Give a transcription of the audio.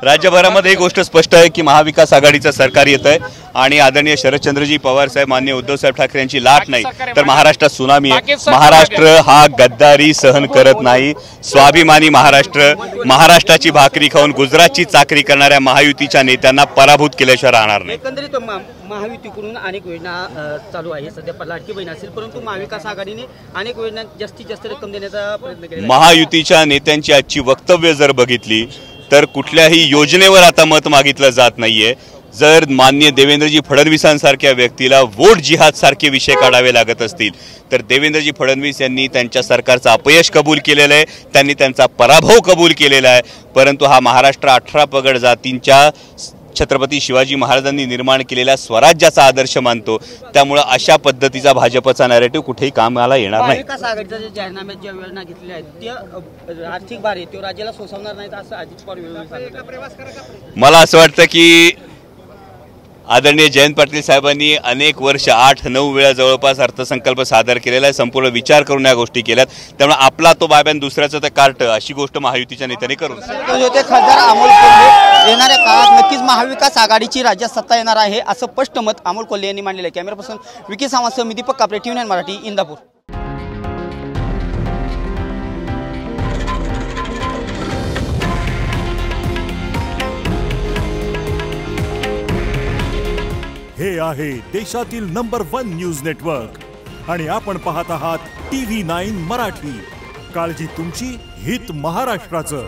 राज्यभरामध्ये ही गोष्ट स्पष्ट आहे की महाविकास आघाडीचं सरकार येत आहे आणि आदरणीय शरदचंद्रजी पवार साहेब, माननीय उद्धवसाहेब ठाकरे यांची लाट नाही तर महाराष्ट्रात सुनामी आहे। महाराष्ट्र हा गद्दारी सहन करत नाही। स्वाभिमानी महाराष्ट्र, महाराष्ट्राची भाकरी खाऊन गुजरातची चाकरी करणाऱ्या महायुतीच्या नेत्यांना पराभूत केल्याशिवाय राहणार नाही। एकंदरीत महायुतीकडून अनेक योजना चालू आहे, सध्या लाडकी बहीण असेल, परंतु महाविकास आघाडीने अनेक योजना जास्तीत जास्त रक्कम देण्याचा प्रयत्न केला। महायुतीच्या नेत्यांची आजची वक्तव्य जर बघितली तर कुठल्याही योजनेवर आता मत मागितलं जात नाहीये। जर माननीय देवेंद्रजी फडणवीसांसारख्या व्यक्तीला वोट जिहाद सारखे विषय काढावे लागत असतील तर देवेंद्रजी फडणवीस यांनी त्यांच्या सरकारचं अपयश कबूल केलेलं आहे, त्यांनी त्यांचा पराभव कबूल केलेला आहे। परंतु हा महाराष्ट्र 18 पगड जातींच्या छत्रपती शिवाजी महाराजांनी निर्माण केलेल्या स्वराज्याचा आदर्श मानतो। त्यामुळे अशा पद्धतीचा भाजपचा नॅरेटिव्ह कुठेही कामाला येणार नाही। महाविकास आघाडीच्या जे जाहीरनाम्यात ज्या योजना घेतलेल्या आहेत त्या आर्थिक भार आहे तो राज्याला सोसवणार नाहीत असं अजित पवार मला असं वाटतं की आदरणीय जयंत पाटील साहेबांनी अनेक वर्ष 8-9 वेळा जवळपास अर्थसंकल्प सादर केलेला आहे, संपूर्ण विचार करून या गोष्टी केल्यात। त्यामुळे आपला तो बाब्यान दुसऱ्याचं ते कार्ट अशी गोष्ट महायुतीच्या नेत्यांनी करून खासदार अमोल कोल्हे येणाऱ्या काळात नक्कीच महाविकास आघाडीची राज्यात सत्ता येणार आहे असं स्पष्ट मत अमोल कोल्हे यांनी मांडलेलं आहे। कॅमेरापर्सन विकी सावंतसह मी दीपक कापरे, TV9 मराठी, इंदापूर। हे आहे देशातील नंबर 1 न्यूज नेटवर्क आणि आपण पाहत आहात TV9 मराठी। काळजी तुमची, हित महाराष्ट्राचं।